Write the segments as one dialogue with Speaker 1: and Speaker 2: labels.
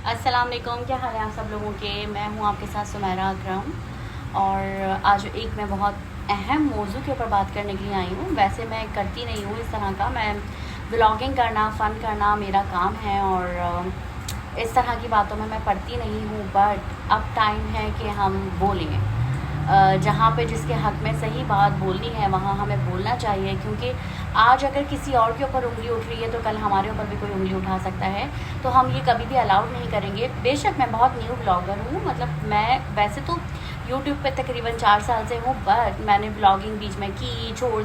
Speaker 1: अस्सलाम वालेकुम, क्या हाल है आप सब लोगों के। मैं हूँ आपके साथ सुमेरा अकरम और आज एक मैं बहुत अहम मौजू के ऊपर बात करने के लिए आई हूँ। वैसे मैं करती नहीं हूँ इस तरह का, मैं ब्लॉगिंग करना, फ़न करना मेरा काम है और इस तरह की बातों में मैं पढ़ती नहीं हूँ। बट अब टाइम है कि हम बोलें। जहाँ पे जिसके हक़ में सही बात बोलनी है वहाँ हमें बोलना चाहिए, क्योंकि आज अगर किसी और के ऊपर उंगली उठ रही है तो कल हमारे ऊपर भी कोई उंगली उठा सकता है। तो हम ये कभी भी अलाउड नहीं करेंगे। बेशक मैं बहुत न्यू ब्लॉगर हूँ, मतलब मैं वैसे तो यूट्यूब पे तकरीबन 4 साल से हूँ, बट मैंने ब्लॉगिंग बीच में की छोड़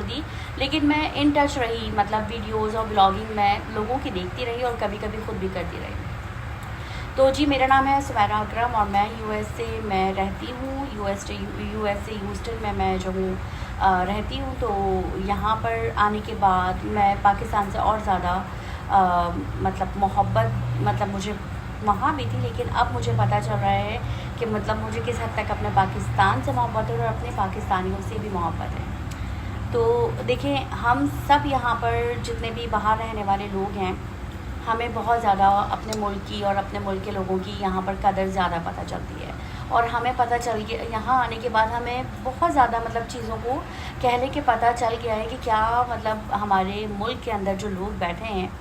Speaker 1: दी। लेकिन मैं इन टच रही, मतलब वीडियोज़ और ब्लॉगिंग मैं लोगों की देखती रही और कभी कभी खुद भी करती रही। तो जी, मेरा नाम है सुमेरा अकरम और मैं यूएसए में रहती हूँ। यूएसए ह्यूस्टन में मैं जो हूँ रहती हूँ। तो यहाँ पर आने के बाद मैं पाकिस्तान से और ज़्यादा मतलब मोहब्बत, मतलब मुझे वहाँ भी थी, लेकिन अब मुझे पता चल रहा है कि मतलब मुझे किस हद तक अपने पाकिस्तान से मोहब्बत है और अपने पाकिस्तानियों से भी मोहब्बत है। तो देखिए, हम सब यहाँ पर जितने भी बाहर रहने वाले लोग हैं, हमें बहुत ज़्यादा अपने मुल्क की और अपने मुल्क के लोगों की यहाँ पर कदर ज़्यादा पता चलती है। और हमें पता चल गया, यहाँ आने के बाद हमें बहुत ज़्यादा मतलब चीज़ों को कह ले कि पता चल गया है कि क्या मतलब हमारे मुल्क के अंदर जो लोग बैठे हैं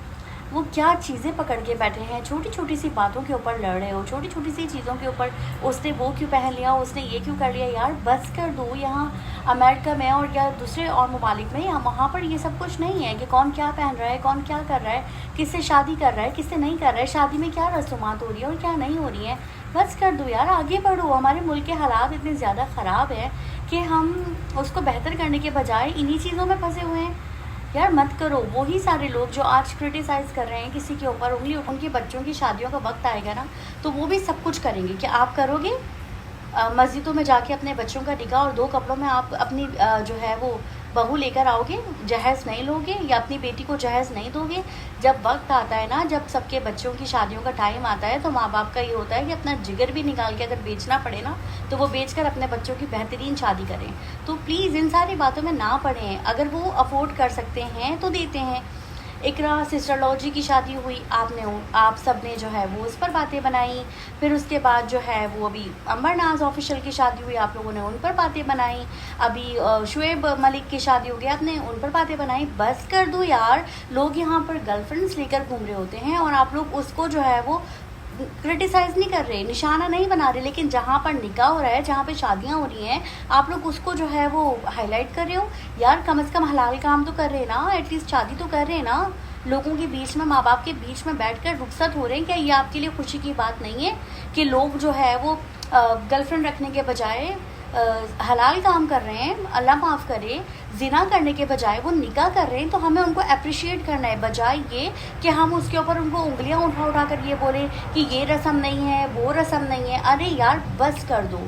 Speaker 1: वो क्या चीज़ें पकड़ के बैठे हैं। छोटी छोटी सी बातों के ऊपर लड़ रहे हो, छोटी छोटी सी चीज़ों के ऊपर, उसने वो क्यों पहन लिया, उसने ये क्यों कर लिया। यार बस कर दो। यहाँ अमेरिका में और या दूसरे और ममालिक में, यहाँ वहाँ पर ये सब कुछ नहीं है कि कौन क्या पहन रहा है, कौन क्या कर रहा है, किससे शादी कर रहा है, किससे नहीं कर रहा है, शादी में क्या रसूमात हो रही है और क्या नहीं हो रही है। बस कर दो यार, आगे बढ़ो। हमारे मुल्क के हालात इतने ज़्यादा ख़राब हैं कि हम उसको बेहतर करने के बजाय इन्हीं चीज़ों में फंसे हुए हैं। यार मत करो। वही सारे लोग जो आज क्रिटिसाइज़ कर रहे हैं किसी के ऊपर उंगली, उनके बच्चों की शादियों का वक्त आएगा ना, तो वो भी सब कुछ करेंगे। क्या आप करोगे? मस्जिदों में जाके अपने बच्चों का निकाह और 2 कपड़ों में आप अपनी जो है वो बहू लेकर आओगे, जहेज़ नहीं लोगे या अपनी बेटी को जहेज़ नहीं दोगे। जब वक्त आता है ना, जब सबके बच्चों की शादियों का टाइम आता है, तो माँ बाप का ये होता है कि अपना जिगर भी निकाल के अगर बेचना पड़े ना, तो वो बेचकर अपने बच्चों की बेहतरीन शादी करें। तो प्लीज़ इन सारी बातों में ना पड़ें। अगर वो अफोर्ड कर सकते हैं तो देते हैं। इकरा सिस्टर लॉजी की शादी हुई, आप सब ने जो है वो उस पर बातें बनाई। फिर उसके बाद जो है वो अभी अंबर नाज ऑफिशियल की शादी हुई, आप लोगों ने उन पर बातें बनाई। अभी शुएब मलिक की शादी हो गई, आपने उन पर बातें बनाई। बस कर दो यार। लोग यहाँ पर गर्लफ्रेंड्स लेकर घूम रहे होते हैं और आप लोग उसको जो है वो क्रिटिसाइज नहीं कर रहे, निशाना नहीं बना रहे, लेकिन जहाँ पर निकाह हो रहा है, जहाँ पे शादियाँ हो रही हैं, आप लोग उसको जो है वो हाईलाइट कर रहे हो। यार कम से कम हलाल काम तो कर रहे हैं ना, एटलीस्ट शादी तो कर रहे हैं ना। लोगों के बीच में, माँ बाप के बीच में बैठकर रुखसत हो रहे हैं। क्या ये आपके लिए खुशी की बात नहीं है कि लोग जो है वो गर्लफ्रेंड रखने के बजाय हलाल काम कर रहे हैं, अल्लाह माफ़ करे, जिना करने के बजाय वो निकाह कर रहे हैं। तो हमें उनको अप्रिशिएट करना है, बजाय ये कि हम उसके ऊपर उनको उंगलियां उठा उठा कर ये बोले कि ये रस्म नहीं है, वो रस्म नहीं है। अरे यार बस कर दो,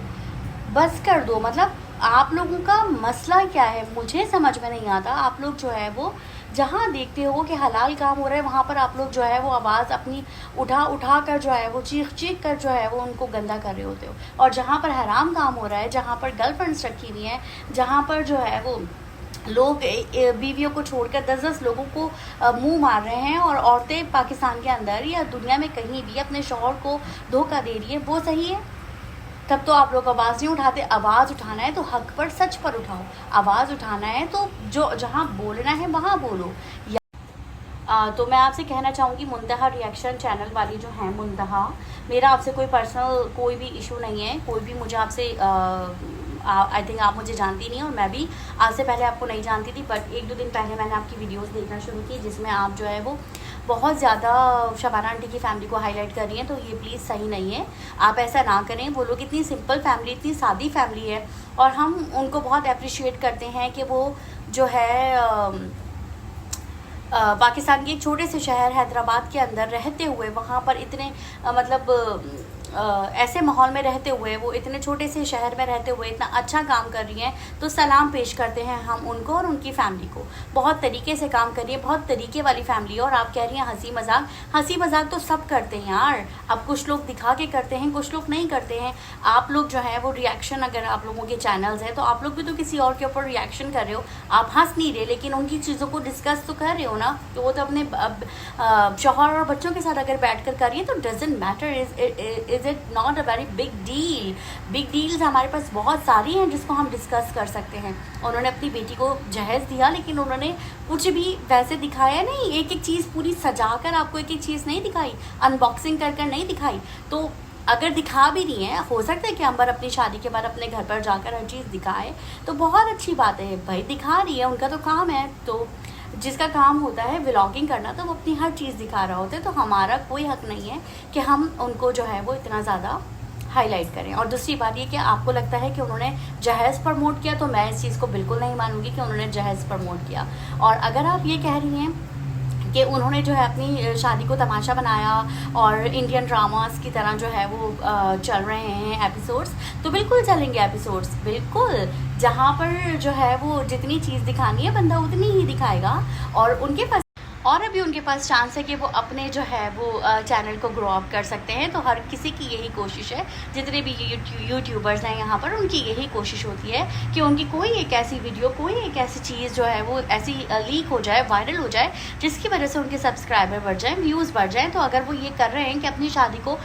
Speaker 1: बस कर दो। मतलब आप लोगों का मसला क्या है मुझे समझ में नहीं आता। आप लोग जो है वो जहाँ देखते हो कि हलाल काम हो रहा है, वहाँ पर आप लोग जो है वो आवाज़ अपनी उठा उठा कर जो है वो चीख चीख कर जो है वो उनको गंदा कर रहे होते हो। और जहाँ पर हराम काम हो रहा है, जहाँ पर गर्लफ्रेंड्स रखी हुई हैं, जहाँ पर जो है वो लोग बीवियों को छोड़कर 10-10 लोगों को मुंह मार रहे हैं और औरतें पाकिस्तान के अंदर या दुनिया में कहीं भी अपने शौहर को धोखा दे रही है, वो सही है? तब तो आप लोग आवाज़ नहीं उठाते। आवाज़ उठाना है तो हक पर, सच पर उठाओ। आवाज़ उठाना है तो जो जहाँ बोलना है वहाँ बोलो। तो मैं आपसे कहना चाहूँगी, मुंतहा रिएक्शन चैनल वाली जो हैं, मुंतहा, मेरा आपसे कोई पर्सनल कोई भी इशू नहीं है। कोई भी मुझे आपसे आई थिंक आप मुझे जानती नहीं और मैं भी आज से पहले आपको नहीं जानती थी। बट 1-2 दिन पहले मैंने आपकी वीडियोस देखना शुरू की जिसमें आप जो है वो बहुत ज़्यादा शबाना आंटी की फैमिली को हाईलाइट कर रही हैं। तो ये प्लीज़ सही नहीं है, आप ऐसा ना करें। वो लोग इतनी सिंपल फैमिली, इतनी सादी फैमिली है और हम उनको बहुत अप्रिशिएट करते हैं कि वो जो है पाकिस्तान के एक छोटे से शहर हैदराबाद के अंदर रहते हुए वहाँ पर इतने मतलब ऐसे माहौल में रहते हुए, वो इतने छोटे से शहर में रहते हुए इतना अच्छा काम कर रही हैं, तो सलाम पेश करते हैं हम उनको और उनकी फैमिली को। बहुत तरीके से काम कर रही है, बहुत तरीके वाली फैमिली है। और आप कह रही हैं हंसी मजाक तो सब करते हैं यार। अब कुछ लोग दिखा के करते हैं, कुछ लोग नहीं करते हैं। आप लोग जो है वो रिएक्शन, अगर आप लोगों के चैनल्स हैं तो आप लोग भी तो किसी और के ऊपर रिएक्शन कर रहे हो। आप हंस नहीं रहे, लेकिन उनकी चीज़ों को डिस्कस तो कर रहे हो ना। तो वो तो अपने शौहर और बच्चों के साथ अगर बैठ कर रही है तो doesn't matter, is it not a very big deal. Big deals हमारे पास बहुत सारी हैं जिसको हम डिस्कस कर सकते हैं। उन्होंने अपनी बेटी को जहेज़ दिया, लेकिन उन्होंने कुछ भी वैसे दिखाया नहीं। एक एक चीज़ पूरी सजा कर आपको एक एक चीज़ नहीं दिखाई, अनबॉक्सिंग कर नहीं दिखाई। तो अगर दिखा भी नहीं है, हो सकता है कि अंबर अपनी शादी के बाद अपने घर पर जाकर हर चीज़ दिखाए, तो बहुत अच्छी बात है भाई, दिखा रही है, उनका तो काम है। तो जिसका काम होता है व्लॉगिंग करना, तो वो अपनी हर चीज़ दिखा रहा होता है। तो हमारा कोई हक नहीं है कि हम उनको जो है वो इतना ज़्यादा हाईलाइट करें। और दूसरी बात ये कि आपको लगता है कि उन्होंने जहेज़ प्रमोट किया, तो मैं इस चीज़ को बिल्कुल नहीं मानूंगी कि उन्होंने जहेज़ प्रमोट किया। और अगर आप ये कह रही हैं कि उन्होंने जो है अपनी शादी को तमाशा बनाया और इंडियन ड्रामास की तरह जो है वो चल रहे हैं एपिसोड्स, तो बिल्कुल चलेंगे एपिसोड्स, बिल्कुल। जहाँ पर जो है वो जितनी चीज़ दिखानी है बंदा उतनी ही दिखाएगा। और उनके पास और अभी उनके पास चांस है कि वो अपने जो है वो चैनल को ग्रो अप कर सकते हैं। तो हर किसी की यही कोशिश है, जितने भी यूट्यूबर्स हैं यहाँ पर, उनकी यही कोशिश होती है कि उनकी कोई एक ऐसी वीडियो, कोई एक ऐसी चीज़ जो है वो ऐसी लीक हो जाए, वायरल हो जाए, जिसकी वजह से उनके सब्सक्राइबर बढ़ जाएँ, व्यूज़ बढ़ जाएँ। तो अगर वो ये कर रहे हैं कि अपनी शादी को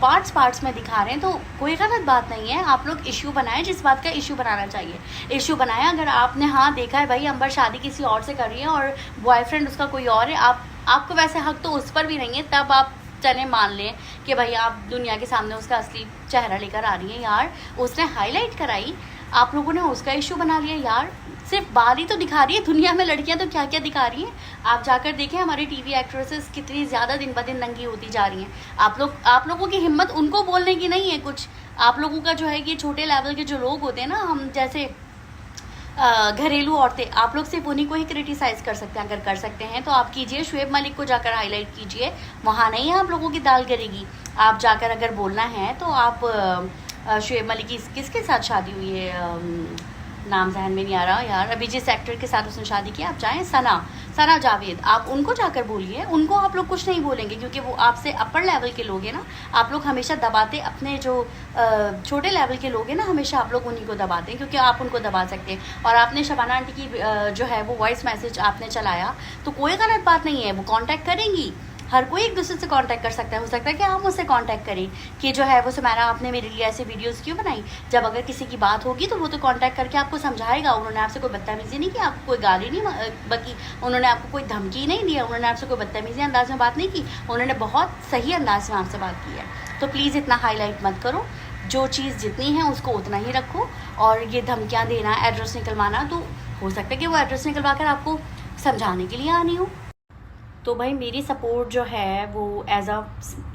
Speaker 1: पार्ट्स में दिखा रहे हैं, तो कोई गलत बात नहीं है। आप लोग इशू बनाएं, जिस बात का इशू बनाना चाहिए इशू बनाएं। अगर आपने हाँ देखा है भाई अंबर शादी किसी और से कर रही है और बॉयफ्रेंड उसका कोई और है, आपको वैसे हक तो उस पर भी नहीं है, तब आप चले मान लें कि भाई आप दुनिया के सामने उसका असली चेहरा लेकर आ रही हैं। यार उसने हाईलाइट कराई, आप लोगों ने उसका इशू बना लिया। यार सिर्फ बाल ही तो दिखा रही है, दुनिया में लड़कियां तो क्या क्या दिखा रही हैं। आप जाकर देखें हमारी टीवी एक्ट्रेसेस कितनी ज़्यादा दिन ब दिन नंगी होती जा रही हैं। आप लोगों की हिम्मत उनको बोलने की नहीं है कुछ। आप लोगों का जो है कि छोटे लेवल के जो लोग होते हैं ना, हम जैसे घरेलू औरतें, आप लोग सिर्फ उन्हीं को ही क्रिटिसाइज़ कर सकते हैं। अगर कर सकते हैं तो आप कीजिए, शुएब मलिक को जाकर हाईलाइट कीजिए, वहाँ नहीं है आप लोगों की दाल गिरेगी। आप जाकर अगर बोलना है तो आप शुएब मलिक की किसके साथ शादी हुई है, नाम जहन में नहीं आ रहा यार, अभी जिस एक्टर के साथ उसने शादी की, आप जाएँ, सना जावेद, आप उनको जाकर बोलिए। उनको आप लोग कुछ नहीं बोलेंगे क्योंकि वो आपसे अपर लेवल के लोग हैं ना। आप लोग हमेशा दबाते अपने जो छोटे लेवल के लोग हैं ना, हमेशा आप लोग उन्हीं को दबाते हैं क्योंकि आप उनको दबा सकते हैं। और आपने शबाना आंटी की जो है वो वॉइस मैसेज आपने चलाया, तो कोई गलत बात नहीं है, वो कांटेक्ट करेंगी। हर कोई एक दूसरे से कांटेक्ट कर सकता है। हो सकता है कि आप मुझसे कांटेक्ट करें कि जो है वो सुमैरा आपने मेरे लिए ऐसे वीडियोस क्यों बनाई। जब अगर किसी की बात होगी तो वो तो कांटेक्ट करके आपको समझाएगा। उन्होंने आपसे कोई बदतमीजी नहीं की, आपको कोई गाली नहीं बकी, उन्होंने आपको कोई धमकी नहीं दिया, उन्होंने आपसे कोई बदतमीजी अंदाज में बात नहीं की, उन्होंने बहुत सही अंदाज में आपसे बात की है। तो प्लीज़ इतना हाईलाइट मत करो, जो चीज़ जितनी है उसको उतना ही रखो। और ये धमकियाँ देना, एड्रेस निकलवाना, तो हो सकता है कि वो एड्रेस निकलवा कर आपको समझाने के लिए आनी हो। तो भाई मेरी सपोर्ट जो है वो एज अ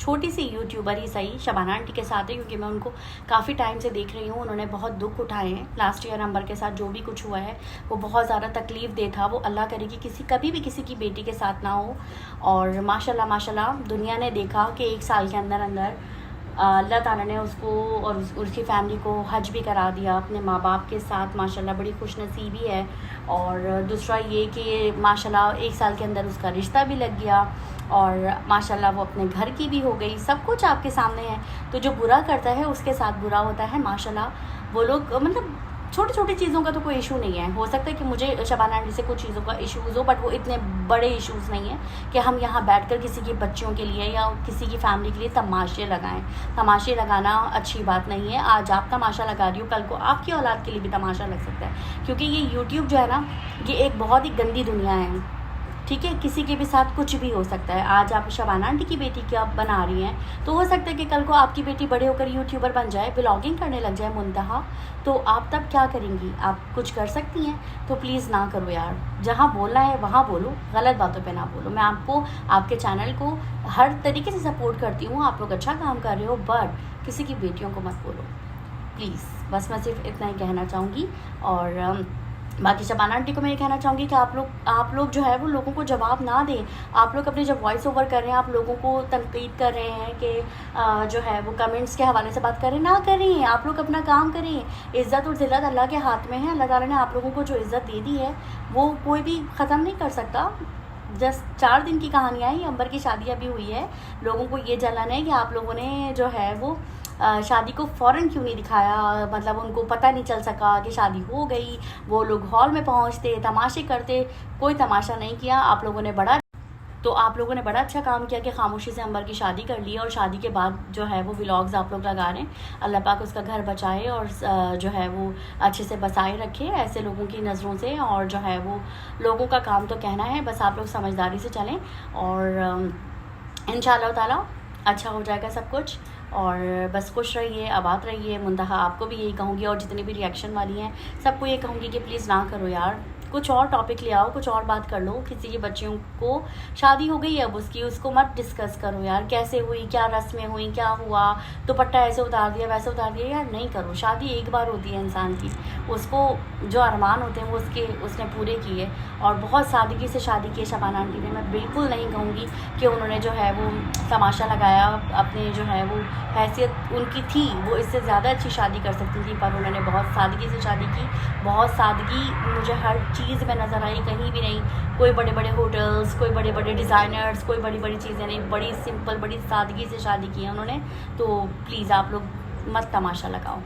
Speaker 1: छोटी सी यूट्यूबर ही सही शबाना आंटी के साथ है, क्योंकि मैं उनको काफ़ी टाइम से देख रही हूँ। उन्होंने बहुत दुख उठाए हैं लास्ट ईयर अंबर के साथ, जो भी कुछ हुआ है वो बहुत ज़्यादा तकलीफ़ दे था। वो अल्लाह करे कि कभी भी किसी की बेटी के साथ ना हो। और माशाल्लाह दुनिया ने देखा कि 1 साल के अंदर अल्लाह ताला ने उसको और उसकी फ़ैमिली को हज भी करा दिया अपने माँ बाप के साथ। माशाल्लाह बड़ी खुशनसीबी है। और दूसरा ये कि माशाल्लाह 1 साल के अंदर उसका रिश्ता भी लग गया और माशाल्लाह वो अपने घर की भी हो गई। सब कुछ आपके सामने है। तो जो बुरा करता है उसके साथ बुरा होता है। माशाल्लाह वो लोग मतलब छोटी छोटी चीज़ों का तो कोई इशू नहीं है। हो सकता है कि मुझे शबाना आंटी से कुछ चीज़ों का इशूज़ हो, बट वो इतने बड़े इश्यूज़ नहीं है कि हम यहाँ बैठकर किसी की बच्चियों के लिए या किसी की फैमिली के लिए तमाशे लगाएं। तमाशे लगाना अच्छी बात नहीं है। आज आप तमाशा लगा रही हो, कल को आपकी औलाद के लिए भी तमाशा लग सकता है, क्योंकि ये यूट्यूब जो है ना, ये एक बहुत ही गंदी दुनिया है। ठीक है, किसी के भी साथ कुछ भी हो सकता है। आज आप शबाना आंटी की बेटी की आप बना रही हैं, तो हो सकता है कि कल को आपकी बेटी बड़े होकर यूट्यूबर बन जाए, ब्लॉगिंग करने लग जाए मुंतहा, तो आप तब क्या करेंगी? आप कुछ कर सकती हैं? तो प्लीज़ ना करो यार, जहाँ बोलना है वहाँ बोलो, गलत बातों पे ना बोलो। मैं आपको, आपके चैनल को हर तरीके से सपोर्ट करती हूँ, आप लोग अच्छा काम कर रहे हो, बट किसी की बेटियों को मत बोलो प्लीज़। बस मैं सिर्फ इतना ही कहना चाहूँगी। और बाकी शबाना आंटी को मैं ये कहना चाहूँगी कि आप लोग जो है वो लोगों को जवाब ना दें। आप लोग अपनी जब वॉइस ओवर कर रहे हैं, आप लोगों को तनकीद कर रहे हैं कि जो है वो कमेंट्स के हवाले से बात करें, ना करें। आप लोग अपना काम करें। इज़्ज़त और ज़िल्लत अल्लाह के हाथ में है। अल्लाह ताला ने आप लोगों को जो इज़्ज़त दे दी है वो कोई भी ख़त्म नहीं कर सकता। जस्ट 4 दिन की कहानी आई, अंबर की शादी अभी हुई है। लोगों को ये जलन है कि आप लोगों ने जो है वो शादी को फ़ौरन क्यों नहीं दिखाया, मतलब उनको पता नहीं चल सका कि शादी हो गई। वो लोग हॉल में पहुंचते, तमाशे करते, कोई तमाशा नहीं किया। आप लोगों ने बड़ा अच्छा काम किया कि खामोशी से अंबर की शादी कर ली, और शादी के बाद जो है वो व्लॉग्स आप लोग लगा रहे हैं। अल्लाह पाक उसका घर बचाए और जो है वो अच्छे से बसाए रखे ऐसे लोगों की नज़रों से। और जो है वो लोगों का काम तो कहना है, बस आप लोग समझदारी से चलें और इंशाअल्लाह ताला अच्छा हो जाएगा सब कुछ। और बस खुश रहिए, आबाद रहिए। मुंतहा आपको भी यही कहूँगी, और जितनी भी रिएक्शन वाली हैं सबको ये कहूँगी कि प्लीज़ ना करो यार, कुछ और टॉपिक ले आओ, कुछ और बात कर लो। किसी के बच्चियों को शादी हो गई अब उसको मत डिस्कस करो यार, कैसे हुई, क्या रस्में हुई, क्या हुआ, दुपट्टा ऐसे उतार दिया, वैसे उतार दिया, यार नहीं करो। शादी एक बार होती है इंसान की, उसको जो अरमान होते हैं वो उसने पूरे किए, और बहुत सादगी से शादी की शबाना आंटी ने। मैं बिल्कुल नहीं कहूँगी कि उन्होंने जो है वो तमाशा लगाया, अपने जो है वो हैसियत उनकी थी, वो इससे ज़्यादा अच्छी शादी कर सकती थी, पर उन्होंने बहुत सादगी से शादी की। बहुत सादगी मुझे हर चीज़ में नज़र आई, कहीं भी नहीं कोई बड़े बड़े होटल्स, कोई बड़े बड़े डिज़ाइनर्स, कोई बड़ी बड़ी चीज़ें नहीं, बड़ी सिंपल, बड़ी सादगी से शादी की है उन्होंने। तो प्लीज़ आप लोग मत तमाशा लगाओ।